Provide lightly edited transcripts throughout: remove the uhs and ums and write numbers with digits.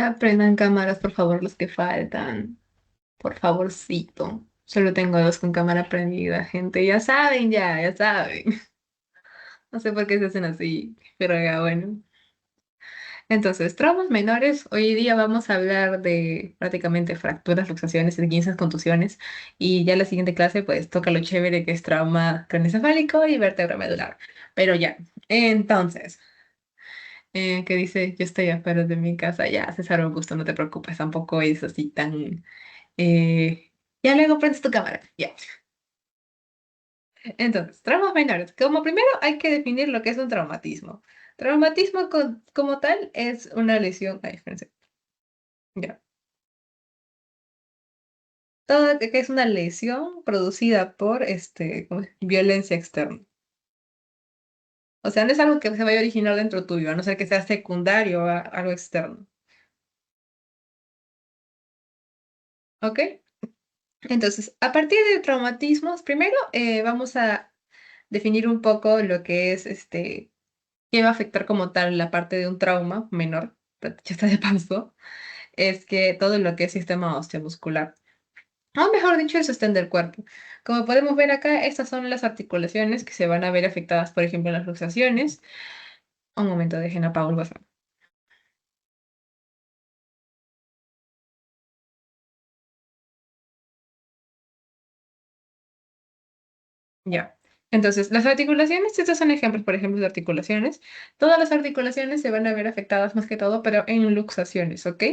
Aprendan cámaras, por favor, los que faltan. Por favorcito. Solo tengo dos con cámara prendida, gente. Ya saben, ya saben. No sé por qué se hacen así, pero ya bueno. Entonces, traumas menores. Hoy día vamos a hablar de prácticamente fracturas, luxaciones, esguinces, contusiones. Y ya la siguiente clase, pues toca lo chévere que es trauma craneoencefálico y vértebra medular. Pero ya. Entonces, ¿qué dice? Yo estoy afuera de mi casa. Ya, César Augusto, no te preocupes, tampoco es así tan. Eh, ya luego prendes tu cámara. Ya. Entonces, traumas menores. Como primero hay que definir lo que es un traumatismo. Traumatismo como tal es una lesión. Ay, espérense. Ya. Todo que es una lesión producida por ¿cómo es? Violencia externa. O sea, no es algo que se vaya a originar dentro tuyo, a no ser que sea secundario a algo externo. ¿Ok? Entonces, a partir de traumatismos, primero vamos a definir un poco lo que es qué va a afectar como tal la parte de un trauma menor, pero ya está de paso, es que todo lo que es sistema osteomuscular, o mejor dicho, el sostén del cuerpo. Como podemos ver acá, estas son las articulaciones que se van a ver afectadas, por ejemplo, en las luxaciones. Un momento, dejen apago el WhatsApp. Ya. Entonces, las articulaciones, estos son ejemplos, por ejemplo, de articulaciones. Todas las articulaciones se van a ver afectadas más que todo, pero en luxaciones, ¿ok?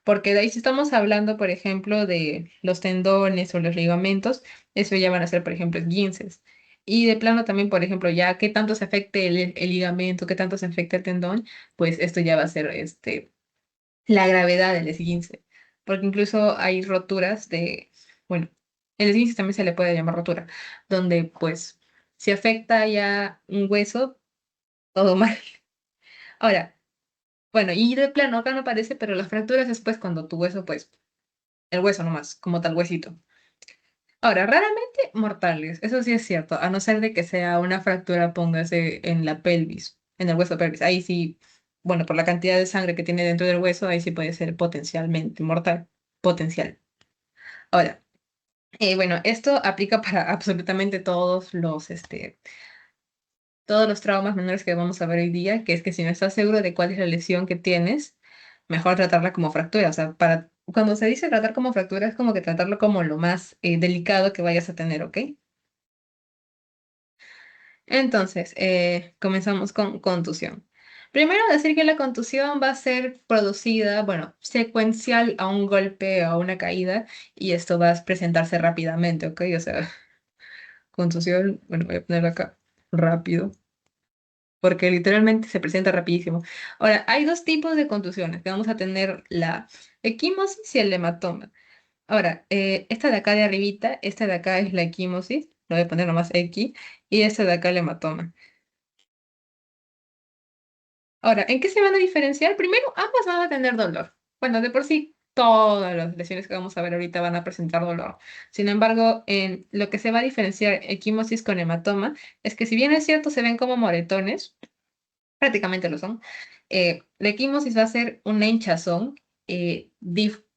Porque de ahí si estamos hablando, por ejemplo, de los tendones o los ligamentos, eso ya van a ser, por ejemplo, esguinces. Y de plano también, por ejemplo, ya qué tanto se afecte el ligamento, qué tanto se afecta el tendón, pues esto ya va a ser la gravedad del esguince. Porque incluso hay roturas bueno, el esguince también se le puede llamar rotura, donde pues si afecta ya un hueso, todo mal. Ahora, bueno, y de plano acá no aparece, pero las fracturas es pues cuando tu hueso, pues, el hueso nomás, como tal huesito. Ahora, raramente mortales, eso sí es cierto, a no ser de que sea una fractura, póngase en la pelvis, en el hueso pelvis. Ahí sí, bueno, por la cantidad de sangre que tiene dentro del hueso, ahí sí puede ser potencialmente mortal. Potencial. Ahora, bueno, esto aplica para absolutamente todos los traumas menores que vamos a ver hoy día, que es que si no estás seguro de cuál es la lesión que tienes, mejor tratarla como fractura. O sea, cuando se dice tratar como fractura, es como que tratarlo como lo más delicado que vayas a tener, ¿ok? Entonces, comenzamos con contusión. Primero, decir que la contusión va a ser producida, bueno, secuencial a un golpe o a una caída, y esto va a presentarse rápidamente, ¿ok? O sea, contusión, bueno, voy a ponerlo acá rápido, porque literalmente se presenta rapidísimo. Ahora, hay dos tipos de contusiones, que vamos a tener la equimosis y el hematoma. Ahora, esta de acá de arribita, esta de acá es la equimosis, lo voy a poner nomás X, y esta de acá el hematoma. Ahora, ¿en qué se van a diferenciar? Primero, ambas van a tener dolor. Bueno, de por sí, todas las lesiones que vamos a ver ahorita van a presentar dolor. Sin embargo, en lo que se va a diferenciar equimosis con hematoma es que si bien es cierto, se ven como moretones, prácticamente lo son, la equimosis va a ser una hinchazón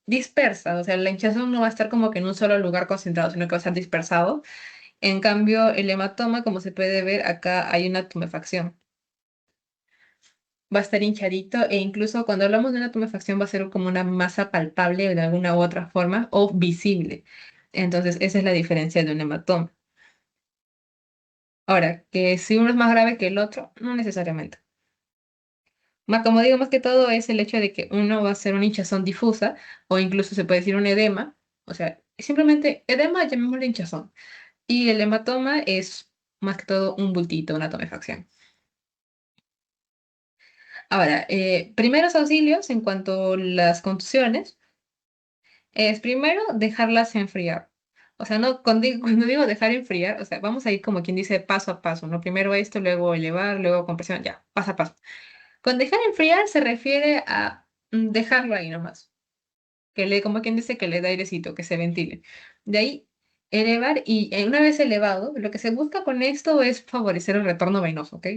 dispersa, o sea, la hinchazón no va a estar como que en un solo lugar concentrado, sino que va a estar dispersado. En cambio, el hematoma, como se puede ver, acá hay una tumefacción, va a estar hinchadito e incluso cuando hablamos de una tumefacción va a ser como una masa palpable de alguna u otra forma o visible. Entonces, esa es la diferencia de un hematoma. Ahora, que si uno es más grave que el otro, no necesariamente. Más, como digo, más que todo es el hecho de que uno va a ser una hinchazón difusa o incluso se puede decir un edema. O sea, simplemente edema, llamémosle hinchazón. Y el hematoma es más que todo un bultito, una tumefacción. Ahora, primeros auxilios en cuanto a las contusiones. Es primero dejarlas enfriar. O sea, no, cuando digo dejar enfriar, o sea, vamos a ir como quien dice paso a paso, ¿no? Primero esto, luego elevar, luego compresión, ya, paso a paso. Con dejar enfriar se refiere a dejarlo ahí nomás, como quien dice, que le da airecito, que se ventile. De ahí, elevar y una vez elevado, lo que se busca con esto es favorecer el retorno venoso, ¿ok?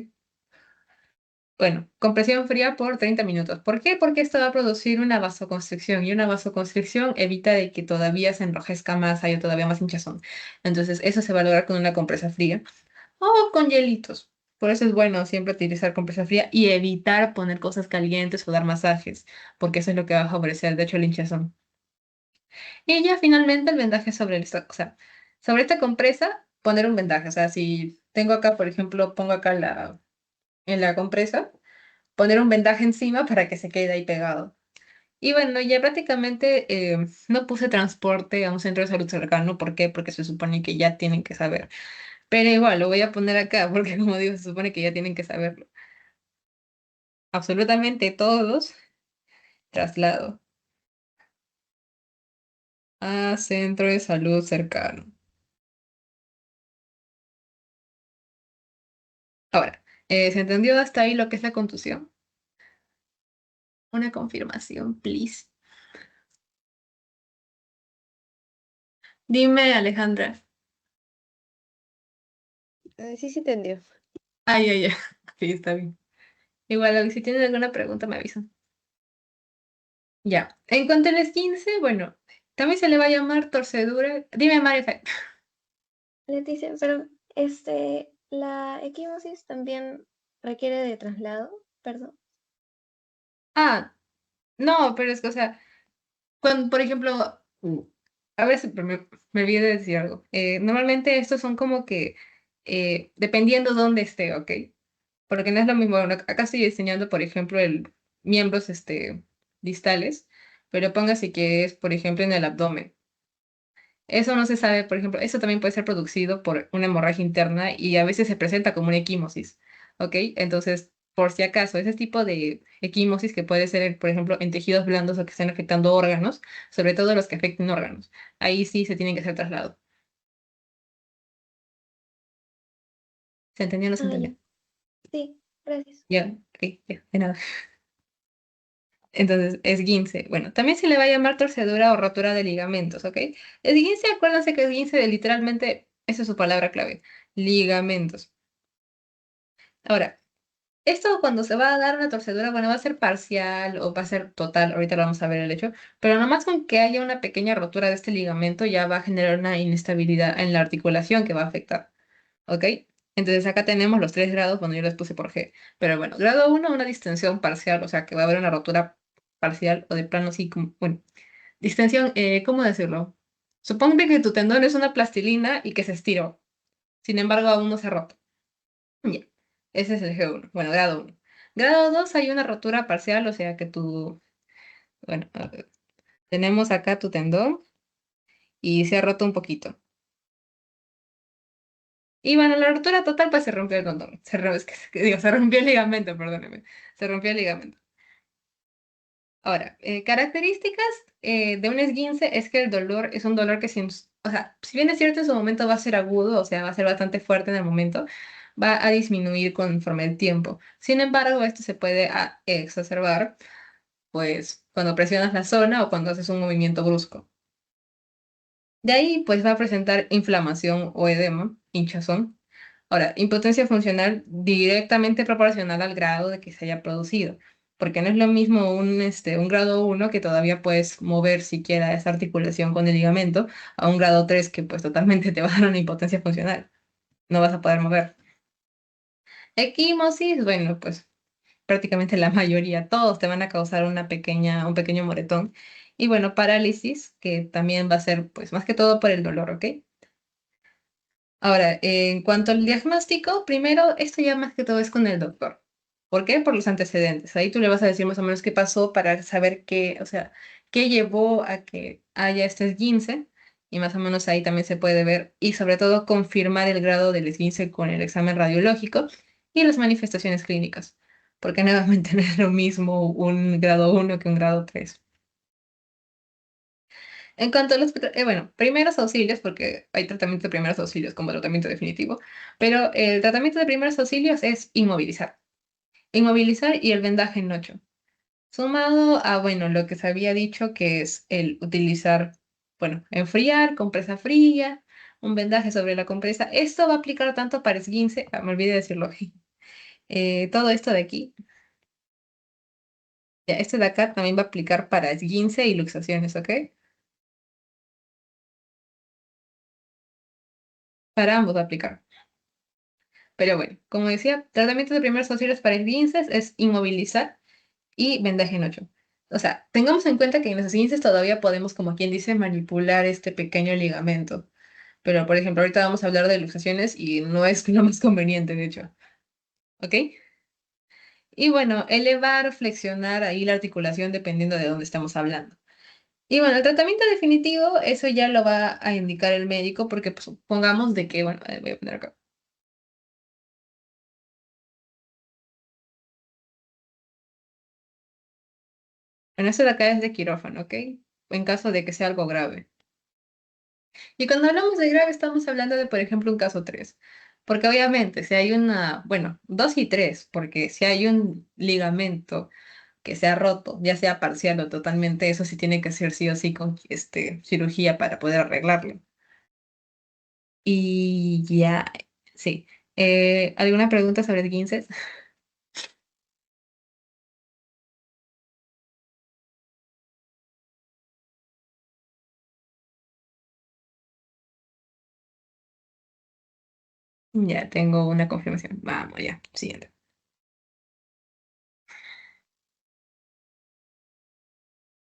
Bueno, compresión fría por 30 minutos. ¿Por qué? Porque esto va a producir una vasoconstricción y una vasoconstricción evita de que todavía se enrojezca más, haya todavía más hinchazón. Entonces, eso se va a lograr con una compresa fría o con hielitos. Por eso es bueno siempre utilizar compresa fría y evitar poner cosas calientes o dar masajes, porque eso es lo que va a favorecer, de hecho, el hinchazón. Y ya finalmente el vendaje sobre esta, o sea, sobre esta compresa, poner un vendaje. O sea, si tengo acá, por ejemplo, pongo acá en la compresa poner un vendaje encima para que se quede ahí pegado. Y bueno, ya prácticamente no puse transporte a un centro de salud cercano. ¿Por qué? Porque se supone que ya tienen que saber. Pero igual, lo voy a poner acá porque como digo, se supone que ya tienen que saberlo. Absolutamente todos, traslado a centro de salud cercano. Ahora, ¿se entendió hasta ahí lo que es la contusión? Una confirmación, please. Dime, Alejandra. Sí, sí entendió. Ay, ay, ay. Sí, está bien. Igual, si tienen alguna pregunta, me avisan. Ya. En cuanto al esguince, bueno, también se le va a llamar torcedura. Dime, Marife. Leticia, pero la equimosis también requiere de traslado, perdón. Ah, no, pero es que, o sea, cuando, por ejemplo, a ver si me olvidé de decir algo. Normalmente estos son como que, dependiendo dónde esté, ¿ok? Porque no es lo mismo. Bueno, acá estoy diseñando, por ejemplo, el miembros, distales, pero póngase que es, por ejemplo, en el abdomen. Eso no se sabe, por ejemplo, eso también puede ser producido por una hemorragia interna y a veces se presenta como una equimosis, ¿ok? Entonces, por si acaso, ese tipo de equimosis que puede ser, por ejemplo, en tejidos blandos o que estén afectando órganos, sobre todo los que afecten órganos, ahí sí se tienen que hacer traslado. ¿Se entendió o no se Ah, entendió? ya. Sí, gracias. Ya, ok, ya, de nada. Entonces, esguince. Bueno, también se le va a llamar torcedura o rotura de ligamentos, ¿ok? Esguince, acuérdense que esguince de literalmente, esa es su palabra clave, ligamentos. Ahora, esto cuando se va a dar una torcedura, bueno, va a ser parcial o va a ser total, ahorita lo vamos a ver el hecho, pero nomás con que haya una pequeña rotura de este ligamento ya va a generar una inestabilidad en la articulación que va a afectar, ¿ok? Entonces acá tenemos los 3 grados, bueno, yo los puse por G, pero bueno, grado uno una distensión parcial, o sea que va a haber una rotura parcial o de plano así como, bueno, distensión, ¿cómo decirlo? Suponte que tu tendón es una plastilina y que se estiró, sin embargo aún no se ha roto. Ya, ese es el G1. Bueno, grado uno. Grado 2 hay una rotura parcial, o sea que bueno, a ver, tenemos acá tu tendón y se ha roto un poquito. Y bueno, la rotura total pues se rompió el tendón. Es digo, se rompió el ligamento, perdóneme. Se rompió el ligamento. Ahora, características de un esguince es que el dolor es un dolor que, o sea, si bien es cierto en su momento va a ser agudo, o sea, va a ser bastante fuerte en el momento, va a disminuir conforme el tiempo. Sin embargo, esto se puede exacerbar pues cuando presionas la zona o cuando haces un movimiento brusco. De ahí pues va a presentar inflamación o edema, hinchazón. Ahora, impotencia funcional directamente proporcional al grado de que se haya producido, porque no es lo mismo un grado uno que todavía puedes mover siquiera esa articulación con el ligamento, a un grado 3 que pues totalmente te va a dar una impotencia funcional, no vas a poder mover. Equimosis, bueno, pues prácticamente la mayoría, todos te van a causar un pequeño moretón. Y bueno, parálisis, que también va a ser, pues, más que todo por el dolor, ¿ok? Ahora, en cuanto al diagnóstico, primero, esto ya más que todo es con el doctor. ¿Por qué? Por los antecedentes. Ahí tú le vas a decir más o menos qué pasó para saber qué, o sea, qué llevó a que haya este esguince. Y más o menos ahí también se puede ver y sobre todo confirmar el grado del esguince con el examen radiológico y las manifestaciones clínicas. Porque nuevamente no es lo mismo un grado uno que un grado 3. En cuanto a los, bueno, primeros auxilios, porque hay tratamiento de primeros auxilios como tratamiento definitivo, pero el tratamiento de primeros auxilios es inmovilizar. Inmovilizar y el vendaje en 8. Sumado a, bueno, lo que se había dicho que es el utilizar, bueno, enfriar, compresa fría, un vendaje sobre la compresa. Esto va a aplicar tanto para esguince, me olvidé decirlo, Todo esto de aquí, ya, este de acá también va a aplicar para esguince y luxaciones, ¿ok? Para ambos va a aplicar. Pero bueno, como decía, tratamiento de primeros auxilios para esguinces es inmovilizar y vendaje en 8. O sea, tengamos en cuenta que en los esguinces todavía podemos, como quien dice, manipular este pequeño ligamento. Pero, por ejemplo, ahorita vamos a hablar de luxaciones y no es lo más conveniente, de hecho. ¿Ok? Y bueno, elevar, flexionar ahí la articulación dependiendo de dónde estamos hablando. Y bueno, el tratamiento definitivo, eso ya lo va a indicar el médico porque pues, supongamos de que, bueno, voy a poner acá. En este de acá es de quirófano, ¿ok? En caso de que sea algo grave. Y cuando hablamos de grave estamos hablando de, por ejemplo, un caso 3. Porque obviamente si hay una, bueno, 2 y 3, porque si hay un ligamento que se ha roto, ya sea parcial o totalmente, eso sí tiene que ser sí o sí con cirugía para poder arreglarlo. Y ya, sí. ¿Alguna pregunta sobre el 15? Ya tengo una confirmación. Vamos, ya, siguiente.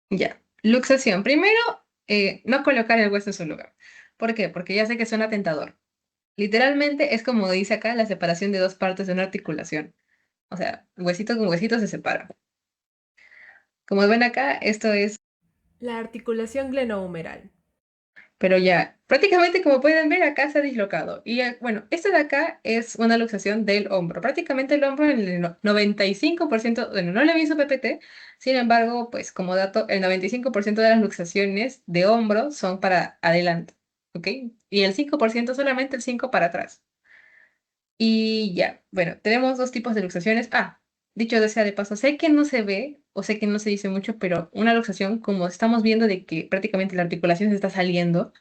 Ya. Luxación. Primero, no colocar el hueso en su lugar. ¿Por qué? Porque ya sé que suena tentador. Literalmente es como dice acá, la separación de dos partes de una articulación. O sea, huesito con huesito se separa. Como ven acá, esto es la articulación glenohumeral. Pero ya, prácticamente como pueden ver, acá se ha dislocado. Y bueno, esto de acá es una luxación del hombro. Prácticamente el hombro en el 95%, bueno, no le vi su PPT, sin embargo, pues como dato, el 95% de las luxaciones de hombro son para adelante, ¿ok? Y el 5% solamente el 5 para atrás. Y ya, bueno, tenemos dos tipos de luxaciones. Ah, dicho de sea de paso, sé que no se ve o sé que no se dice mucho, pero una luxación, como estamos viendo de que prácticamente la articulación se está saliendo,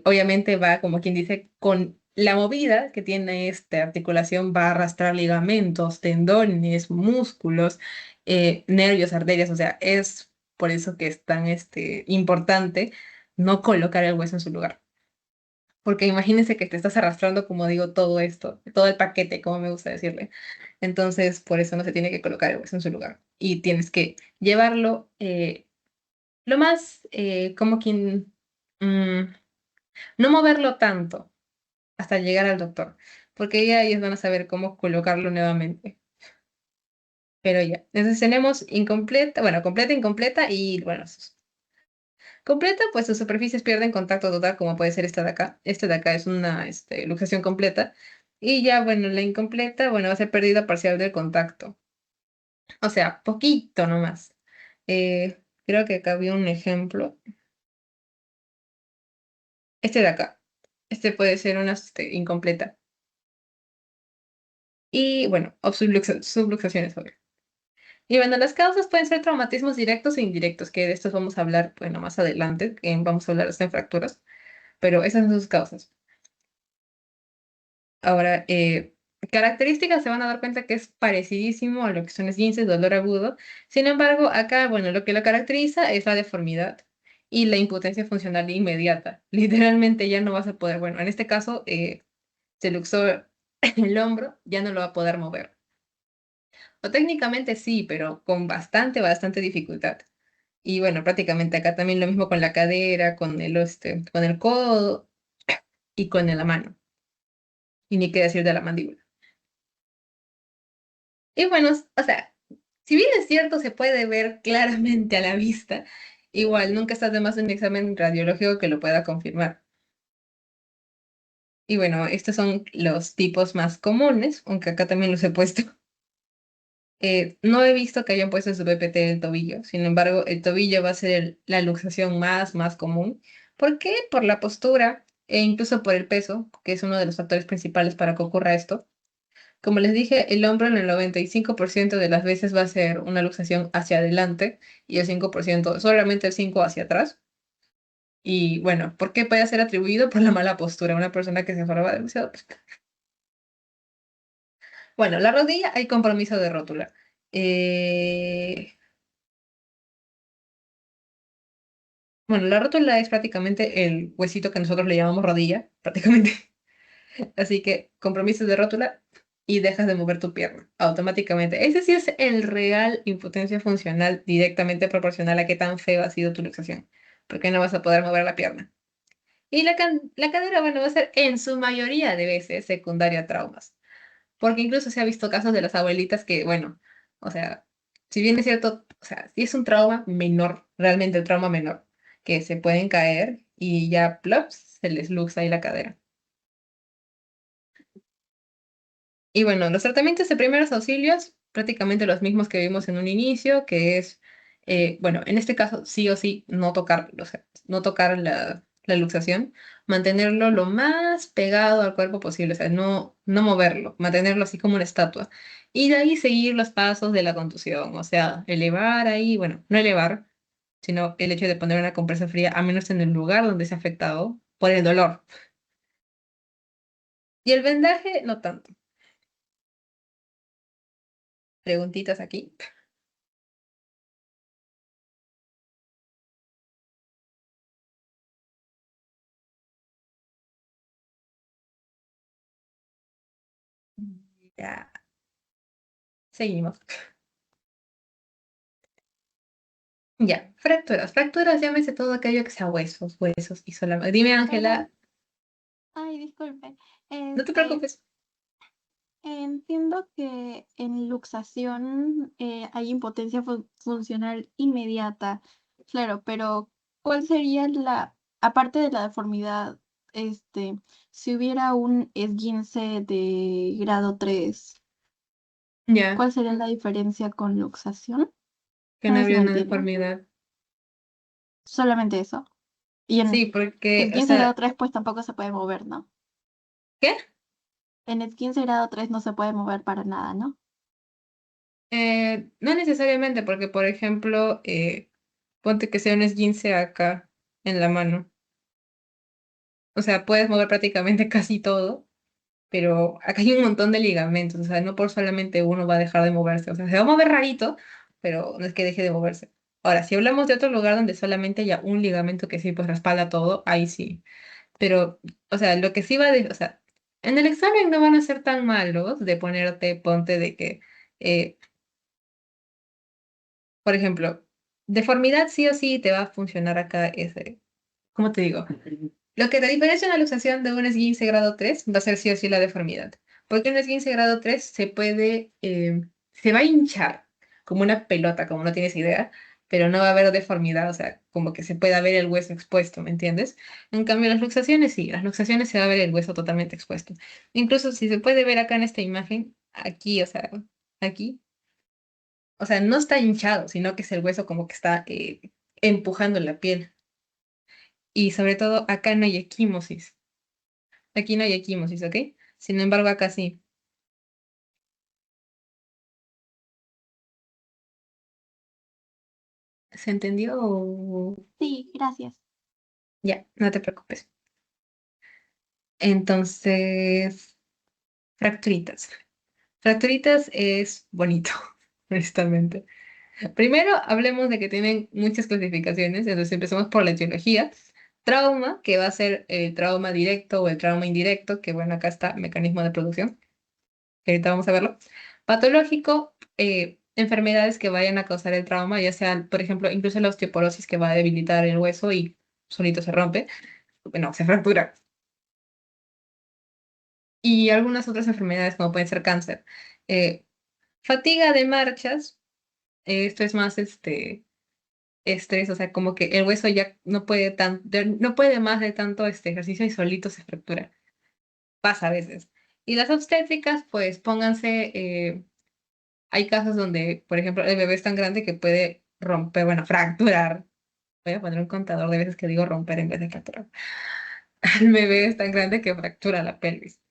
obviamente va, como quien dice, con la movida que tiene esta articulación, va a arrastrar ligamentos, tendones, músculos, nervios, arterias, o sea, es por eso que es tan importante no colocar el hueso en su lugar. Porque imagínense que te estás arrastrando, como digo, todo esto, todo el paquete, como me gusta decirle. Entonces, por eso no se tiene que colocar el hueso en su lugar. Y tienes que llevarlo lo más, como quien, mm, no moverlo tanto hasta llegar al doctor, porque ya ellos van a saber cómo colocarlo nuevamente. Pero ya, entonces tenemos incompleta, bueno, completa, incompleta y bueno, completa, pues sus superficies pierden contacto total, como puede ser esta de acá. Esta de acá es una luxación completa. Y ya, bueno, la incompleta, bueno, va a ser pérdida parcial del contacto. O sea, poquito nomás. Creo que acá había un ejemplo. Este de acá. Este puede ser una incompleta. Y bueno, o subluxaciones, obvio. Y bueno, las causas pueden ser traumatismos directos e indirectos, que de estos vamos a hablar, bueno, más adelante, que vamos a hablar de fracturas, pero esas son sus causas. Ahora, características se van a dar cuenta que es parecidísimo a lo que son esguinces, dolor agudo. Sin embargo, acá, bueno, lo que lo caracteriza es la deformidad y la impotencia funcional inmediata. Literalmente ya no vas a poder, bueno, en este caso, se luxó el hombro, ya no lo va a poder mover. O técnicamente sí, pero con bastante, bastante dificultad. Y bueno, prácticamente acá también lo mismo con la cadera, con el codo y con la mano. Y ni qué decir de la mandíbula. Y bueno, o sea, si bien es cierto, se puede ver claramente a la vista, igual nunca está de más un examen radiológico que lo pueda confirmar. Y bueno, estos son los tipos más comunes, aunque acá también los he puesto. No he visto que hayan puesto en su PPT el tobillo, sin embargo, el tobillo va a ser la luxación más común. ¿Por qué? Por la postura e incluso por el peso, que es uno de los factores principales para que ocurra esto. Como les dije, el hombro en el 95% de las veces va a ser una luxación hacia adelante y el 5%, solamente el 5% hacia atrás. Y bueno, ¿por qué puede ser atribuido por la mala postura? Una persona que se forma demasiado. Bueno, la rodilla hay compromiso de rótula. Eh, bueno, la rótula es prácticamente el huesito que nosotros le llamamos rodilla, prácticamente. Así que compromiso de rótula y dejas de mover tu pierna automáticamente. Ese sí es el real impotencia funcional directamente proporcional a qué tan feo ha sido tu luxación, porque no vas a poder mover la pierna. Y la cadera, bueno, va a ser en su mayoría de veces secundaria a traumas. Porque incluso se ha visto casos de las abuelitas que, bueno, o sea, si bien es cierto, o sea, si es un trauma menor, realmente el trauma menor, que se pueden caer y ya, plops, se les luxa ahí la cadera. Y bueno, los tratamientos de primeros auxilios, prácticamente los mismos que vimos en un inicio, que es, bueno, en este caso sí o sí no tocar, o sea, no tocar la luxación, mantenerlo lo más pegado al cuerpo posible, o sea, no moverlo, mantenerlo así como una estatua. Y de ahí seguir los pasos de la contusión, o sea, elevar ahí, bueno, no elevar, sino el hecho de poner una compresa fría, a menos en el lugar donde se ha afectado, por el dolor. Y el vendaje, no tanto. Preguntitas aquí. Ya. Seguimos. Ya, fracturas. Fracturas, llámese todo aquello que sea huesos, huesos y solamente. Dime, Perdón, Ángela, ay, disculpe. no te Este, preocupes. entiendo que en luxación hay impotencia funcional inmediata, claro, pero ¿cuál sería aparte de la deformidad, si hubiera un esguince de grado 3, Ya, cuál sería la diferencia con luxación? que A no ver si habría me una entiende. deformidad. Solamente eso. Y Sí, en porque, o esguince grado sea, 3 pues tampoco se puede mover, ¿no? ¿qué? En esguince grado 3 no se puede mover para nada, ¿no? No necesariamente, porque, por ejemplo, ponte que sea un esguince acá en la mano. O sea, puedes mover prácticamente casi todo, pero acá hay un montón de ligamentos. O sea, no por solamente uno va a dejar de moverse. O sea, se va a mover rarito, pero no es que deje de moverse. Ahora, si hablamos de otro lugar donde solamente haya un ligamento que sí pues respalda todo, ahí sí. Pero, o sea, lo que sí va de, o sea, en el examen no van a ser tan malos de ponerte, ponte de que, eh, por ejemplo, deformidad sí o sí te va a funcionar acá ese, ¿cómo te digo? Lo que te diferencia una luxación de un esguince grado 3 va a ser sí o sí la deformidad. Porque un esguince grado 3 se va a hinchar como una pelota, como no tienes idea, pero no va a haber deformidad, o sea, como que se pueda ver el hueso expuesto, ¿me entiendes? En cambio, las luxaciones sí, las luxaciones se va a ver el hueso totalmente expuesto. Incluso si se puede ver acá en esta imagen, aquí, o sea, aquí, o sea, no está hinchado, sino que es el hueso como que está empujando la piel. Y sobre todo, acá no hay equimosis. Aquí no hay equimosis, ¿ok? Sin embargo, acá sí. ¿Se entendió? Sí, gracias. Ya, no te preocupes. Entonces, fracturitas. Fracturitas es bonito, honestamente. Primero, hablemos de que tienen muchas clasificaciones. Entonces, empezamos por la etiología. Trauma, que va a ser el trauma directo o el trauma indirecto, que bueno, acá está mecanismo de producción, que ahorita vamos a verlo. Patológico, enfermedades que vayan a causar el trauma, ya sea, por ejemplo, incluso la osteoporosis que va a debilitar el hueso y solito se rompe, bueno, se fractura. Y algunas otras enfermedades como pueden ser cáncer. Eh, Fatiga de marchas, esto es más estrés, o sea, como que el hueso ya no puede más de tanto este ejercicio y solito se fractura. Pasa a veces. Y las obstétricas, pues pónganse, hay casos donde, por ejemplo, el bebé es tan grande que puede romper, bueno, fracturar. Voy a poner un contador de veces que digo romper en vez de fracturar. El bebé es tan grande que fractura la pelvis.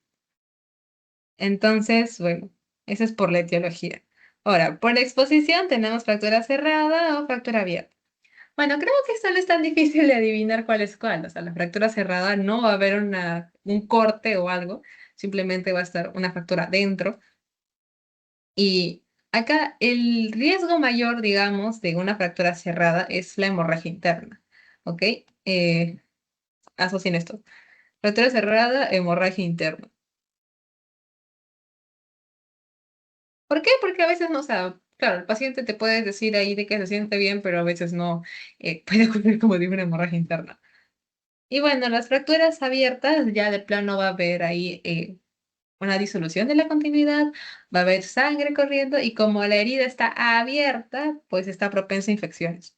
Entonces, bueno, eso es por la etiología. Ahora, por la exposición tenemos fractura cerrada o fractura abierta. Bueno, creo que esto no es tan difícil de adivinar cuál es cuál. O sea, la fractura cerrada no va a haber un corte o algo, simplemente va a estar una fractura dentro. Y acá el riesgo mayor, digamos, de una fractura cerrada es la hemorragia interna. ¿Ok? Eh, Asocien esto. Fractura cerrada, hemorragia interna. ¿Por qué? Porque a veces no, o sea, claro, el paciente te puede decir ahí de que se siente bien, pero a veces no puede ocurrir como digo una hemorragia interna. Y bueno, las fracturas abiertas ya de plano va a haber ahí una disolución de la continuidad, va a haber sangre corriendo y como la herida está abierta, pues está propensa a infecciones.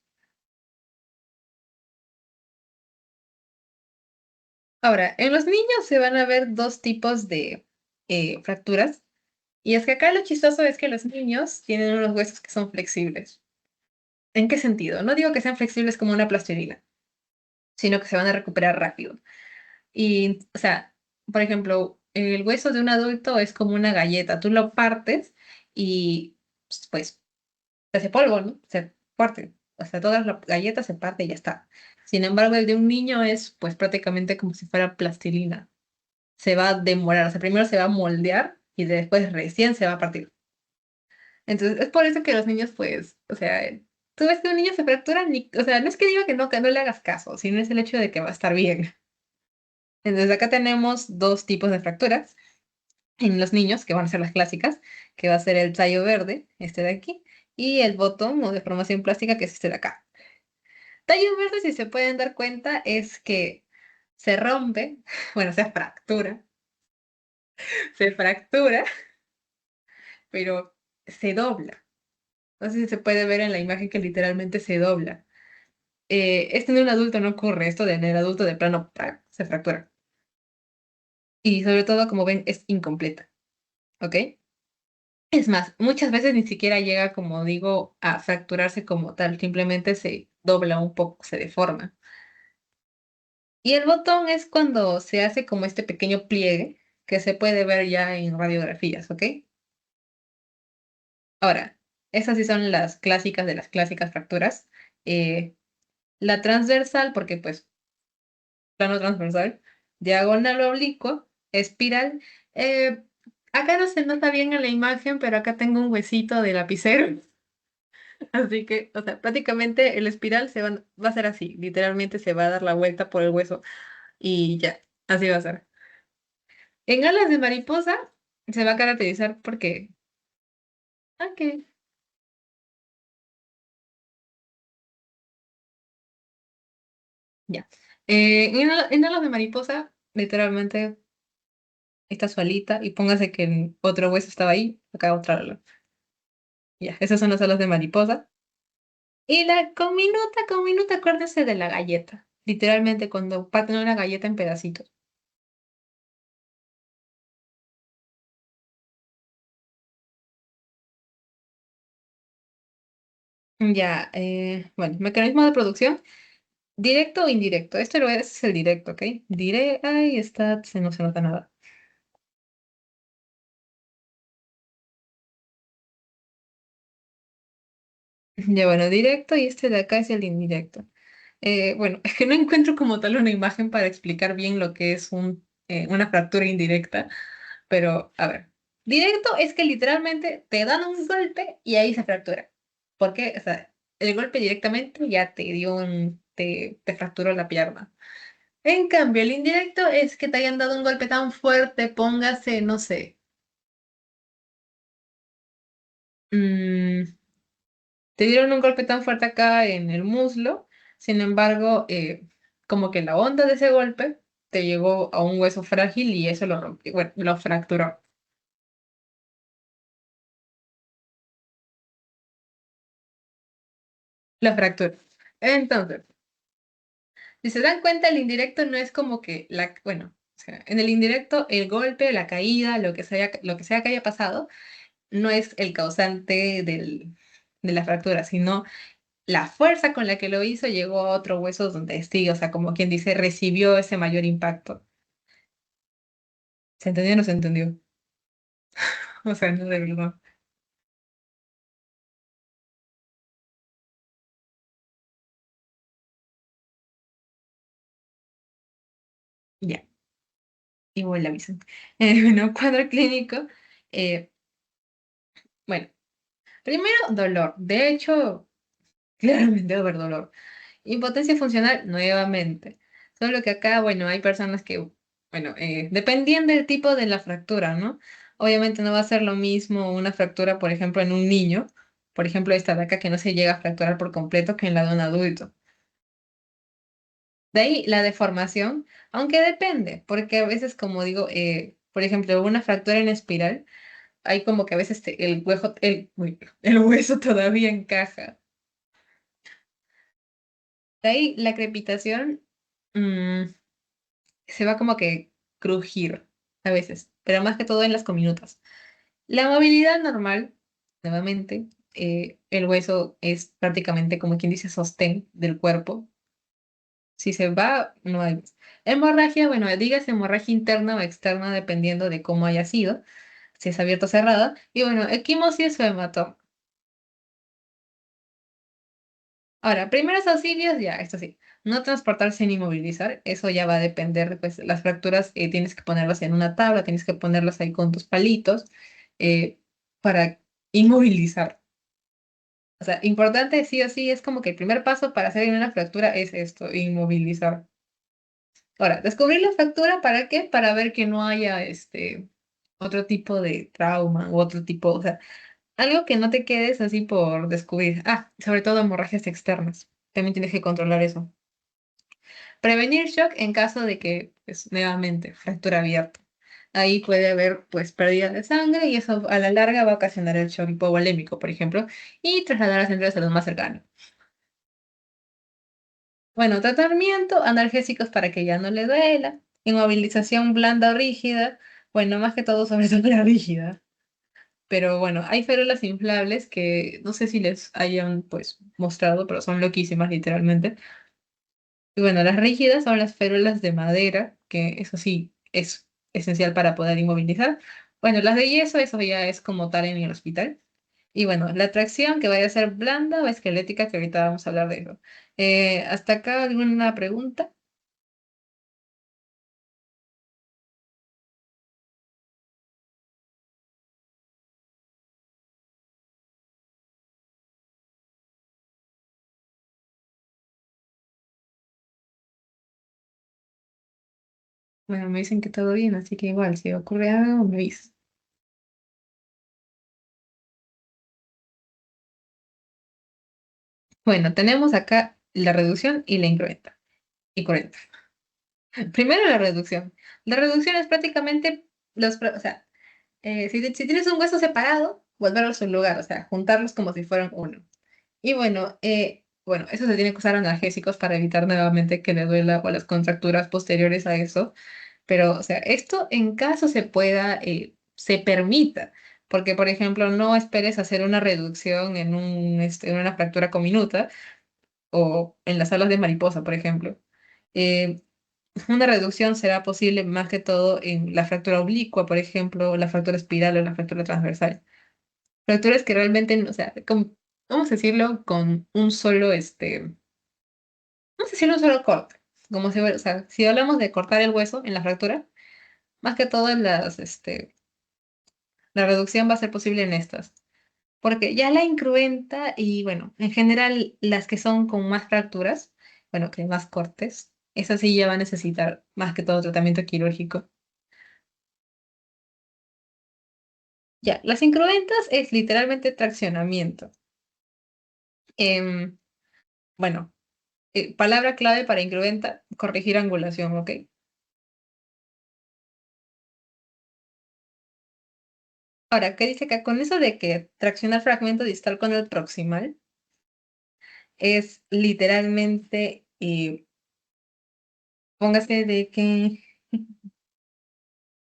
Ahora, en los niños se van a ver dos tipos de fracturas. Y es que acá lo chistoso es que los niños tienen unos huesos que son flexibles. ¿En qué sentido? No digo que sean flexibles como una plastilina, sino que se van a recuperar rápido. Y, o sea, por ejemplo, el hueso de un adulto es como una galleta. Tú lo partes y, pues, se hace polvo, ¿no? Se parte. O sea, todas las galletas se parte y ya está. Sin embargo, el de un niño es, pues, prácticamente como si fuera plastilina. Se va a demorar. O sea, primero se va a moldear y después recién se va a partir. Entonces, es por eso que los niños, pues, o sea, tú ves que un niño se fractura, o sea, no es que diga que no le hagas caso, sino es el hecho de que va a estar bien. Entonces, acá tenemos dos tipos de fracturas en los niños, que van a ser las clásicas, que va a ser el tallo verde, este de aquí, y el botón o deformación plástica, que es este de acá. Tallo verde, si se pueden dar cuenta, es que se rompe, bueno, se fractura, pero se dobla. No sé si se puede ver en la imagen que literalmente se dobla. Este en un adulto no ocurre, esto de en el adulto de plano ¡prac! Se fractura. Y sobre todo, como ven, es incompleta, ¿ok? Es más, muchas veces ni siquiera llega, como digo, a fracturarse como tal, simplemente se dobla un poco, se deforma. Y el botón es cuando se hace como este pequeño pliegue que se puede ver ya en radiografías, ¿ok? Ahora, esas sí son las clásicas de las clásicas fracturas. Eh, la transversal, porque pues plano transversal, diagonal o oblicuo, espiral. Eh, Acá no se nota bien en la imagen, pero acá tengo un huesito de lapicero. Así que, o sea, prácticamente el espiral va a ser así. Literalmente se va a dar la vuelta por el hueso y ya, así va a ser. En alas de mariposa se va a caracterizar porque... Ok, ya. En alas de mariposa, literalmente, está su alita y póngase que el otro hueso estaba ahí, acá otra ala. Ya, esas son las alas de mariposa. Y la con minuta, acuérdese de la galleta. Literalmente, cuando parten una galleta en pedacitos. Ya, bueno, mecanismo de producción, directo o indirecto. Es el directo, ¿ok? Ahí está, no se nota nada. Ya, bueno, directo y este de acá es el indirecto. Bueno, es que no encuentro como tal una imagen para explicar bien lo que es una fractura indirecta, pero a ver. Directo es que literalmente te dan un golpe y ahí se fractura. Porque, o sea, el golpe directamente ya te fracturó la pierna. En cambio, el indirecto es que te hayan dado un golpe tan fuerte, póngase, no sé, mm, te dieron un golpe tan fuerte acá en el muslo, sin embargo, como que la onda de ese golpe te llegó a un hueso frágil y eso lo rompió, bueno, lo fracturó, lo fracturó. Entonces, si se dan cuenta, el indirecto no es como que bueno, o sea, en el indirecto el golpe, la caída, lo que sea que haya pasado, no es el causante de la fractura, sino la fuerza con la que lo hizo llegó a otro hueso donde sí, o sea, como quien dice, recibió ese mayor impacto. ¿Se entendió o no se entendió? O sea, no de verdad. Ya, igual la avisan. Bueno, cuadro clínico. eh, Bueno, primero, dolor. De hecho, claramente va a haber dolor. Impotencia funcional, nuevamente. Solo que acá, bueno, hay personas que, bueno, dependiendo del tipo de la fractura, ¿no? Obviamente no va a ser lo mismo una fractura, por ejemplo, en un niño, por ejemplo, esta de acá que no se llega a fracturar por completo que en la de un adulto. De ahí la deformación, aunque depende, porque a veces, como digo, por ejemplo, una fractura en espiral, hay como que a veces el hueso todavía encaja. De ahí la crepitación mm, se va como que crujir a veces, pero más que todo en las cominutas. La movilidad normal, nuevamente, el hueso es prácticamente como quien dice sostén del cuerpo. Si se va, no hay más. Hemorragia, bueno, digas hemorragia interna o externa dependiendo de cómo haya sido, si es abierta o cerrada. Y bueno, equimosis o hematoma. Ahora, primeros auxilios, ya, esto sí, no transportarse ni movilizar, eso ya va a depender, pues las fracturas tienes que ponerlas en una tabla, tienes que ponerlas ahí con tus palitos eh, para inmovilizar. O sea, importante sí o sí, es como que el primer paso para hacer una fractura es esto, inmovilizar. Ahora, descubrir la fractura, ¿para qué? Para ver que no haya otro tipo de trauma u otro tipo, o sea, algo que no te quedes así por descubrir. Ah, sobre todo hemorragias externas. También tienes que controlar eso. Prevenir shock en caso de que, pues, nuevamente, fractura abierta. Ahí puede haber, pues, pérdida de sangre y eso a la larga va a ocasionar el shock hipovolémico, por ejemplo, y trasladar a centro de salud más cercano. Bueno, tratamiento, analgésicos para que ya no le duela, inmovilización blanda o rígida, bueno, más que todo sobre todo la rígida. Pero bueno, hay férulas inflables que no sé si les hayan, pues, mostrado, pero son loquísimas literalmente. Y bueno, las rígidas son las férulas de madera, que eso sí es esencial para poder inmovilizar. Bueno, las de yeso, eso ya es como tal en el hospital. Y bueno, la tracción que vaya a ser blanda o esquelética, que ahorita vamos a hablar de eso. ¿Hasta acá alguna pregunta? Bueno, me dicen que todo bien, así que igual, si ocurre algo, me avisas. Bueno, tenemos acá la reducción y la incrementa. Y 40. Primero la reducción. La reducción es prácticamente o sea, si tienes un hueso separado, volverlos a su lugar, o sea, juntarlos como si fueran uno. Y bueno, eso se tiene que usar analgésicos para evitar nuevamente que le duela o las contracturas posteriores a eso. Pero, o sea, esto en caso se pueda, se permita, porque, por ejemplo, no esperes hacer una reducción en una fractura comminuta o en las alas de mariposa, por ejemplo. Eh, una reducción será posible más que todo en la fractura oblicua, por ejemplo, la fractura espiral o la fractura transversal. Fracturas que realmente, o sea, vamos a decirlo, con un solo, vamos a decirlo un solo corte. Como si, o sea, si hablamos de cortar el hueso en la fractura, más que todo la reducción va a ser posible en estas. Porque ya la incruenta y, bueno, en general las que son con más fracturas, bueno, que más cortes, esas sí ya va a necesitar más que todo tratamiento quirúrgico. Ya, las incruentas es literalmente traccionamiento. Em, bueno, palabra clave para incruenta, corregir angulación, ¿ok? Ahora, ¿qué dice acá? Con eso de que traccionar fragmento distal con el proximal es literalmente, póngase de que,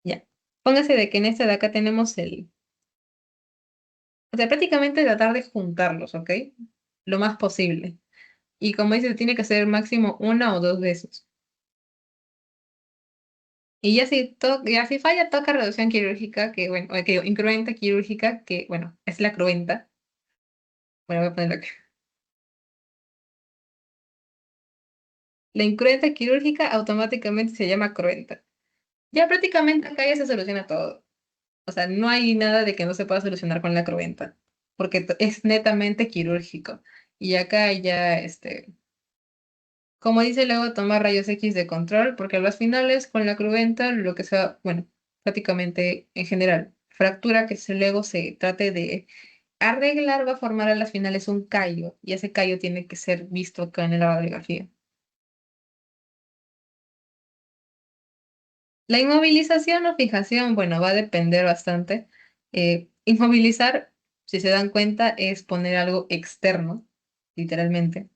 ya, póngase de que en este de acá tenemos o sea, prácticamente tratar de juntarlos, ¿ok? Lo más posible. Y como dice, tiene que ser máximo una o dos veces. Y ya si falla, toca reducción quirúrgica, que bueno, que incruenta quirúrgica, que bueno, es la cruenta. Bueno, voy a ponerlo acá. La incruenta quirúrgica automáticamente se llama cruenta. Ya prácticamente acá ya se soluciona todo. O sea, no hay nada de que no se pueda solucionar con la cruenta, porque es netamente quirúrgico. Y acá ya, como dice luego, tomar rayos X de control, porque a las finales con la cruenta, lo que sea, bueno, prácticamente en general, fractura que luego se trate de arreglar va a formar a las finales un callo, y ese callo tiene que ser visto acá en la radiografía. La inmovilización o fijación, bueno, va a depender bastante. Inmovilizar, si se dan cuenta, es poner algo externo, literalmente.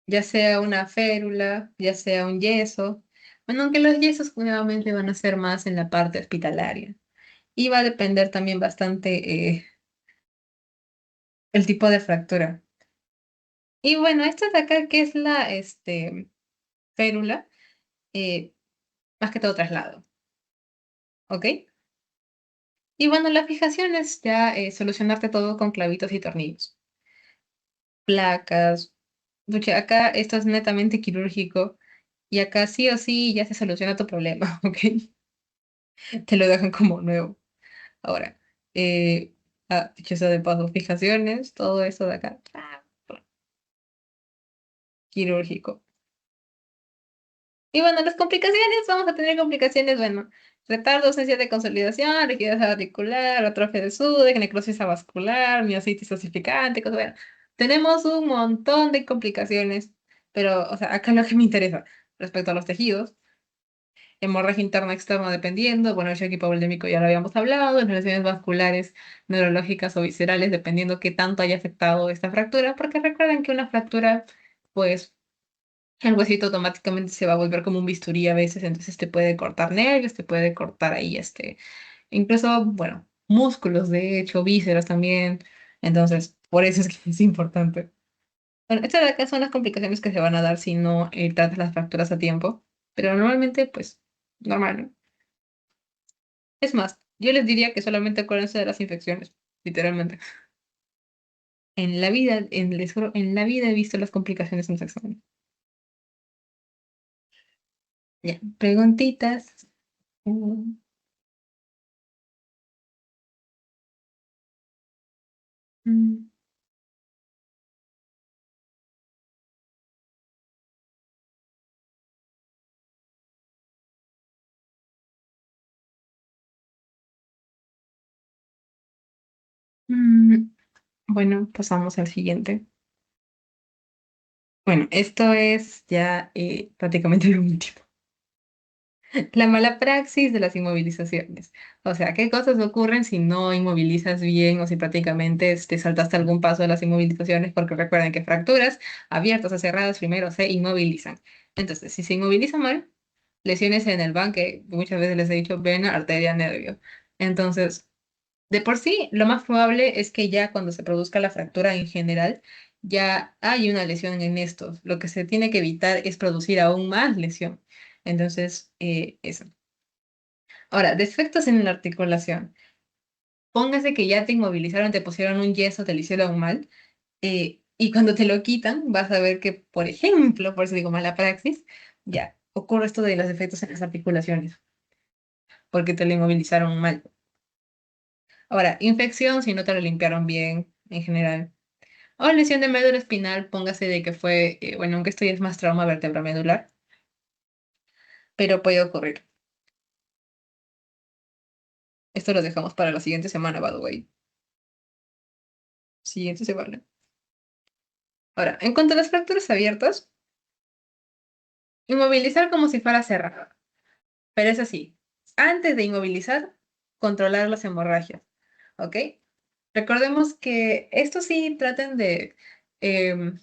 Ya sea una férula, ya sea un yeso. Bueno, aunque los yesos nuevamente van a ser más en la parte hospitalaria. Y va a depender también bastante el tipo de fractura. Y bueno, esta de acá, que es la férula, eh, más que todo traslado. ¿Ok? Y bueno, la fijación es ya solucionarte todo con clavitos y tornillos. Placas. Pucha, acá esto es netamente quirúrgico y acá sí o sí ya se soluciona tu problema, ¿ok? Te lo dejan como nuevo. Ahora, dicho sea de paso, fijaciones, todo eso de acá, quirúrgico. Y bueno, las complicaciones, vamos a tener complicaciones, bueno, retardo, ausencia de consolidación, rigidez articular, atrofia de Sudeck, necrosis avascular, miositis osificante, cosas, bueno, tenemos un montón de complicaciones, pero, o sea, acá lo que me interesa respecto a los tejidos, hemorragia interna externa dependiendo, bueno, el shock hipovolémico ya lo habíamos hablado, las lesiones vasculares, neurológicas o viscerales, dependiendo qué tanto haya afectado esta fractura, porque recuerden que una fractura, pues, el huesito automáticamente se va a volver como un bisturí a veces, entonces te puede cortar nervios, te puede cortar ahí, incluso, bueno, músculos, de hecho, vísceras también. Entonces, por eso es que es importante. Bueno, estas de acá son las complicaciones que se van a dar si no tratas las fracturas a tiempo, pero normalmente, pues, normal, ¿no? Es más, yo les diría que solamente acuérdense de las infecciones, literalmente. En la vida, les juro, en la vida he visto las complicaciones en los exámenes. Ya, preguntitas. Mm. Mm. Mm, bueno, pasamos al siguiente. Bueno, esto es ya prácticamente lo último. La mala praxis de las inmovilizaciones. O sea, ¿qué cosas ocurren si no inmovilizas bien o si prácticamente te saltaste algún paso de las inmovilizaciones? Porque recuerden que fracturas abiertas o cerradas primero se inmovilizan. Entonces, si se inmoviliza mal, lesiones en el banque, muchas veces les he dicho vena, arteria, nervio. Entonces, de por sí, lo más probable es que ya cuando se produzca la fractura en general, ya hay una lesión en estos. Lo que se tiene que evitar es producir aún más lesión. Entonces, eso. Ahora, defectos en la articulación. Póngase que ya te inmovilizaron, te pusieron un yeso, te lo hicieron mal, y cuando te lo quitan, vas a ver que, por ejemplo, por eso digo mala praxis, ya ocurre esto de los defectos en las articulaciones, porque te lo inmovilizaron mal. Ahora, infección, si no te lo limpiaron bien, en general. O lesión de médula espinal, póngase de que fue, bueno, aunque esto ya es más trauma vertebramedular, pero puede ocurrir. Esto lo dejamos para la siguiente semana, by the way. Siguiente semana. Ahora, en cuanto a las fracturas abiertas, inmovilizar como si fuera cerrada. Pero es así. Antes de inmovilizar, controlar las hemorragias. ¿Ok? Recordemos que esto sí traten de, em,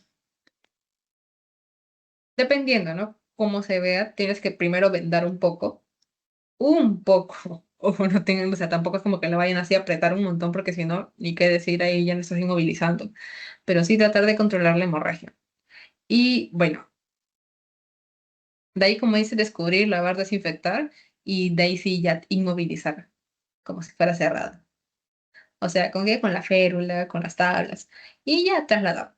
dependiendo, ¿no? Cómo se vea, tienes que primero vendar un poco. O no tengan, o sea, tampoco es como que la vayan así a apretar un montón, porque si no, ni qué decir, ahí ya no estás inmovilizando. Pero sí tratar de controlar la hemorragia. Y bueno, de ahí, como dice, descubrir, lavar, desinfectar, y de ahí sí ya inmovilizar, como si fuera cerrada. O sea, ¿con qué? Con la férula, con las tablas, y ya trasladar.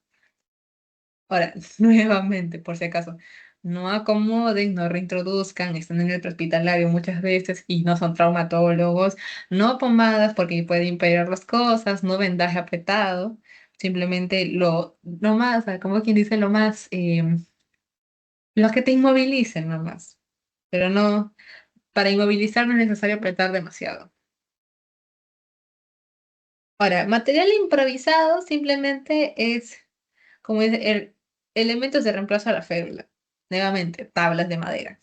Ahora, nuevamente, por si acaso. no acomoden, no reintroduzcan, están en el prehospitalario muchas veces y no son traumatólogos, no pomadas porque puede empeorar las cosas, no vendaje apretado, simplemente lo más, como quien dice, lo que te inmovilicen nomás, pero no, para inmovilizar no es necesario apretar demasiado. Ahora, material improvisado simplemente es, como es elementos de reemplazo a la férula. Nuevamente, tablas de madera.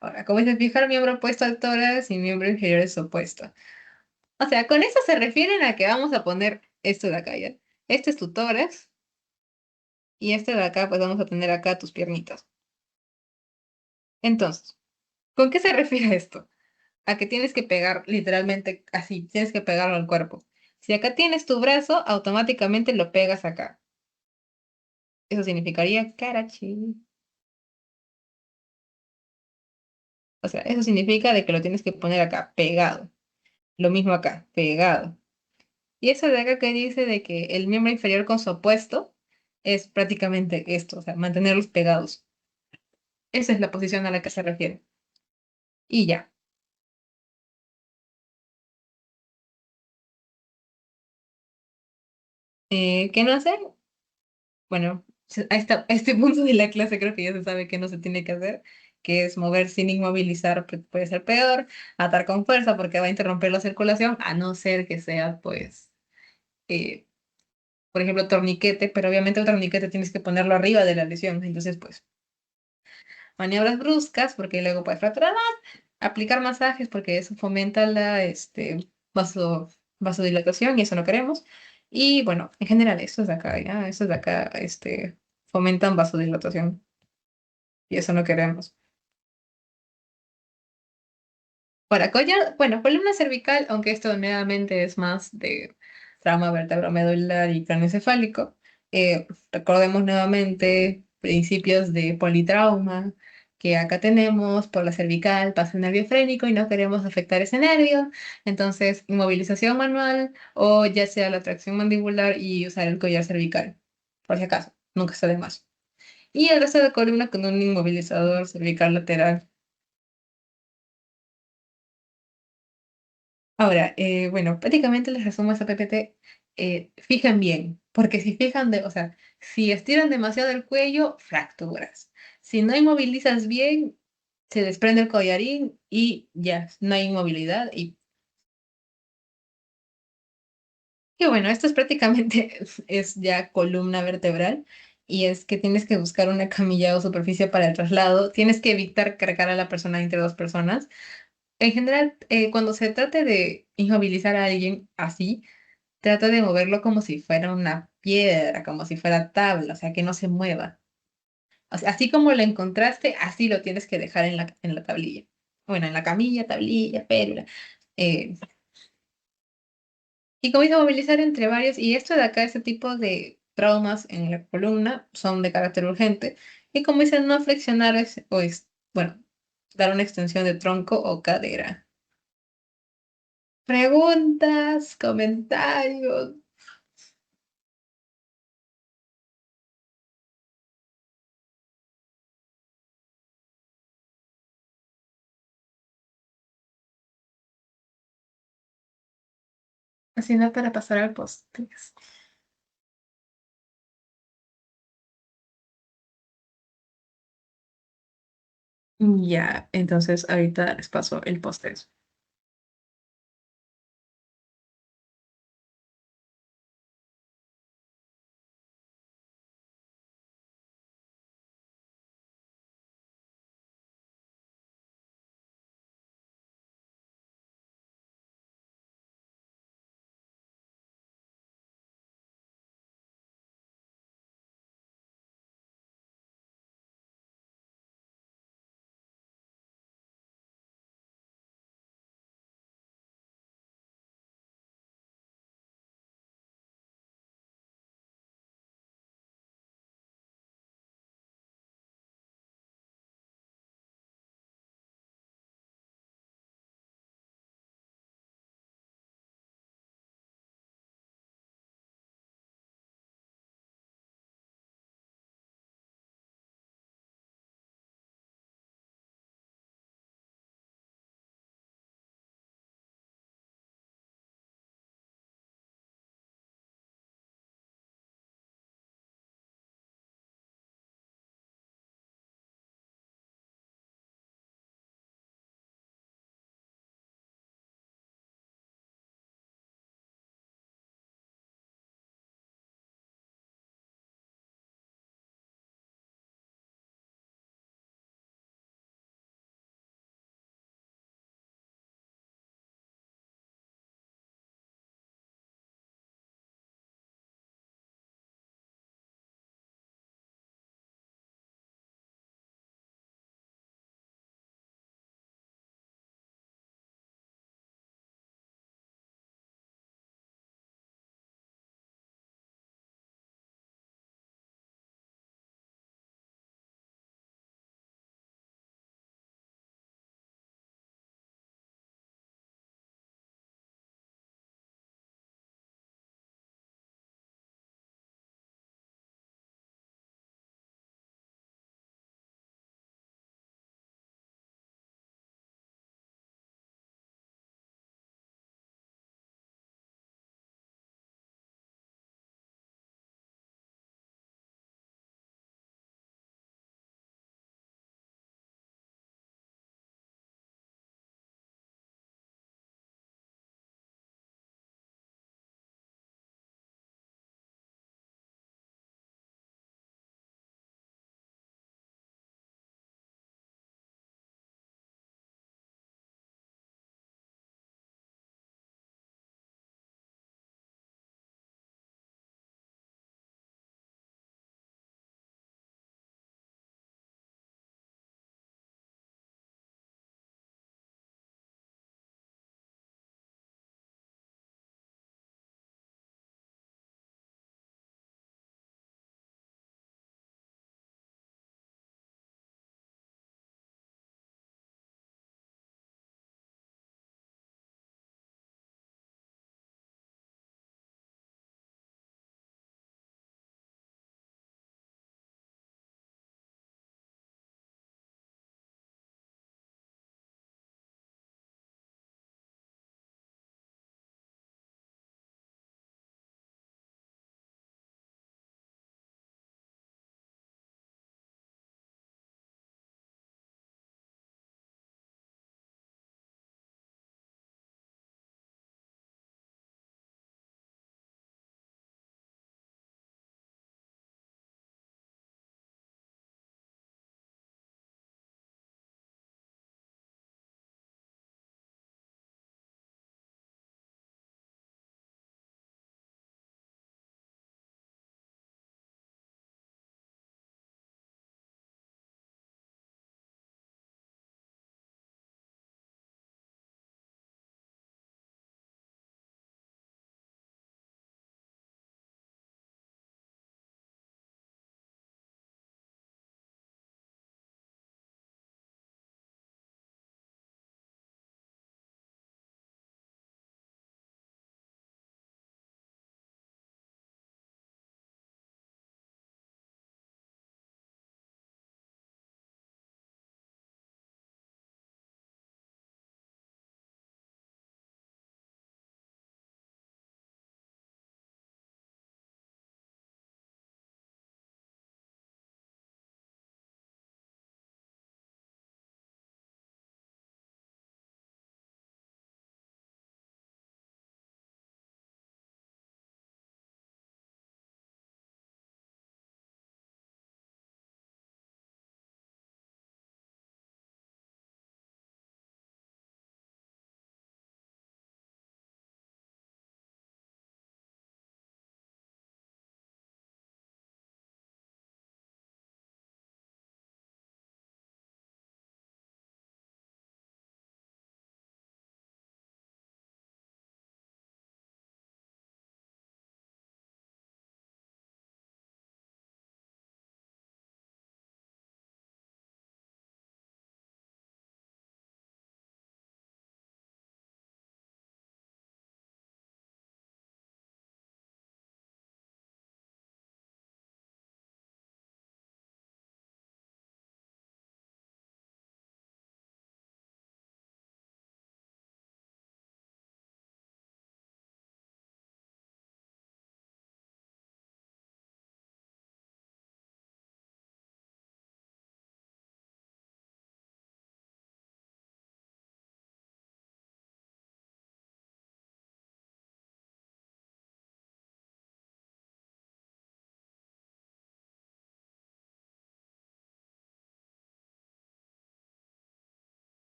Ahora, como dice, fijar miembro opuesto al tórax y miembro inferior es opuesto. O sea, con eso se refieren a que vamos a poner esto de acá, ¿ya? Este es tu tórax y este de acá, pues vamos a tener acá tus piernitas. Entonces, ¿con qué se refiere esto? A que tienes que pegar literalmente así, tienes que pegarlo al cuerpo. Si acá tienes tu brazo, automáticamente lo pegas acá. Eso significaría carachi. O sea, eso significa de que lo tienes que poner acá, pegado. Lo mismo acá, pegado. Y eso de acá que dice de que el miembro inferior con su opuesto es prácticamente esto, o sea, mantenerlos pegados. Esa es la posición a la que se refiere. Y ya. ¿Qué no hacer? Bueno, a este punto de la clase creo que ya se sabe que no se tiene que hacer, que es mover sin inmovilizar, puede ser peor, atar con fuerza porque va a interromper la circulación, a no ser que sea, pues, eh, por ejemplo, torniquete, pero obviamente el torniquete tienes que ponerlo arriba de la lesión, entonces, pues, maniobras bruscas porque luego puedes fracturar más, aplicar masajes porque eso fomenta la vasodilatación y eso no queremos. Y bueno, en general, estos de acá, ya, estos de acá, fomentan vasodilatación y eso no queremos. Para collar, bueno, columna cervical, aunque esto nuevamente es más de trauma vertebromedular y craneoencefálico, recordemos nuevamente principios de politrauma que acá tenemos por la cervical, pasa el nervio frénico y no queremos afectar ese nervio, entonces inmovilización manual o ya sea la tracción mandibular y usar el collar cervical, por si acaso, nunca está de más. Y el resto de columna con un inmovilizador cervical lateral. Ahora, bueno, prácticamente les resumo esa PPT. Fijen bien, porque si fijan, o sea, si estiran demasiado el cuello, fracturas. Si no inmovilizas bien, se desprende el collarín y ya, no hay inmovilidad. Y bueno, esto es prácticamente, es ya columna vertebral y es que tienes que buscar una camilla o superficie para el traslado. Tienes que evitar cargar a la persona entre dos personas. En general, cuando se trate de inmovilizar a alguien así, trata de moverlo como si fuera una piedra, como si fuera tabla, o sea, que no se mueva. O sea, así como lo encontraste, así lo tienes que dejar en la tablilla. Bueno, en la camilla, tablilla, férula. Eh, y como dice, movilizar entre varios. Y esto de acá, este tipo de traumas en la columna son de carácter urgente. Y como dicen, no flexionar bueno, dar una extensión de tronco o cadera. Preguntas, comentarios. Así no para pasar al post. Ya, entonces ahorita les paso el post.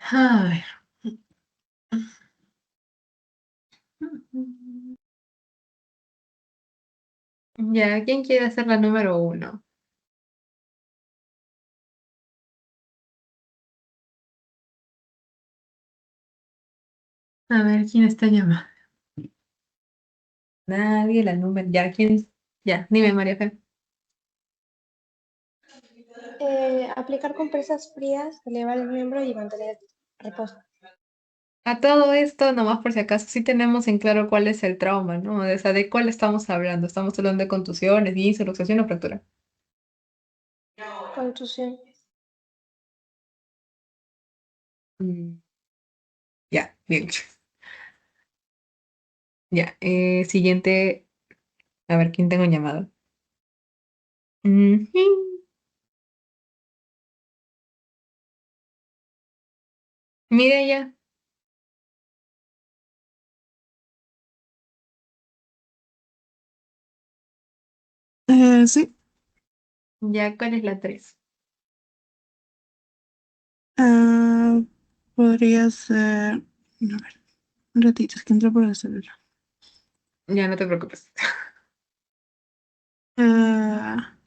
A ver. Ya, ¿quién quiere hacer la número 1? A ver, ¿quién está llamando? Nadie, la número. Ya, ¿quién? Ya, dime, María Fe. Aplicar compresas frías, elevar el miembro y mantener reposo. A todo esto, nomás por si acaso, sí tenemos en claro cuál es el trauma, ¿no? O sea, ¿de cuál estamos hablando? ¿Estamos hablando de contusiones, esguince, luxación o fractura? Contusión. Mm, ya, bien. Ya, siguiente. A ver, ¿quién tengo llamado? Ujú. Mire ya. Sí. Ya, ¿cuál es la 3? Ah, podría ser. A ver, un ratito, es que entré por el celular. Ya, no te preocupes. Ah,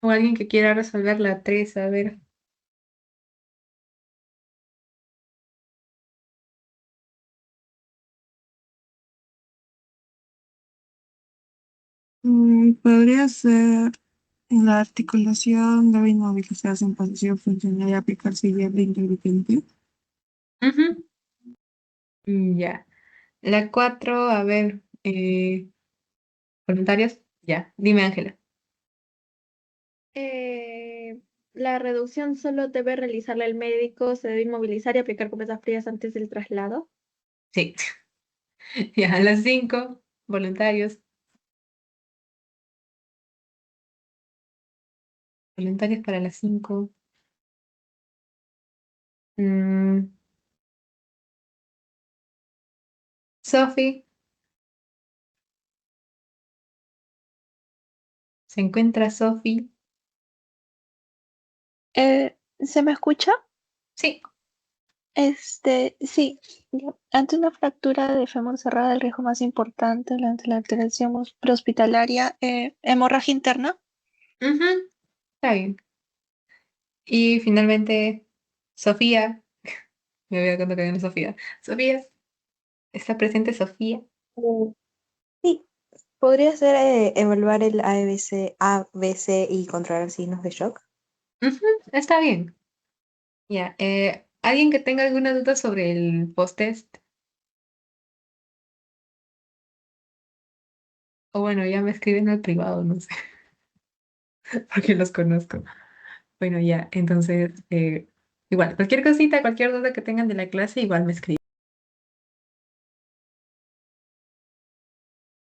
O alguien que quiera resolver la 3, a ver. podría ser la articulación debe inmovilizarse en posición funcional y aplicar siguiente intermitente. Ujú. Ya. La 4, a ver. ¿Voluntarios? Ya, dime, Ángela. La reducción solo debe realizarla el médico, se debe inmovilizar y aplicar compresas frías antes del traslado. Sí. Ya, las 5, voluntarios. Voluntarios para las 5. Sophie, ¿se encuentra Sophie? ¿Se me escucha? Sí. Sí, ya. Ante una fractura de fémur cerrada, el riesgo más importante ante la alteración prehospitalaria, hemorragia interna. Ujú, está bien. Y finalmente, Sofía. Me voy a contar que viene Sofía. Sofía, ¿está presente Sofía? Eh, Sí, podría ser evaluar el ABC y controlar signos de shock. Ujú, está bien. Ya. ¿Alguien que tenga alguna duda sobre el post-test? O bueno, ya me escriben al privado, no sé, porque los conozco. Bueno, ya, entonces, igual, cualquier cosita, cualquier duda que tengan de la clase, igual me escriben.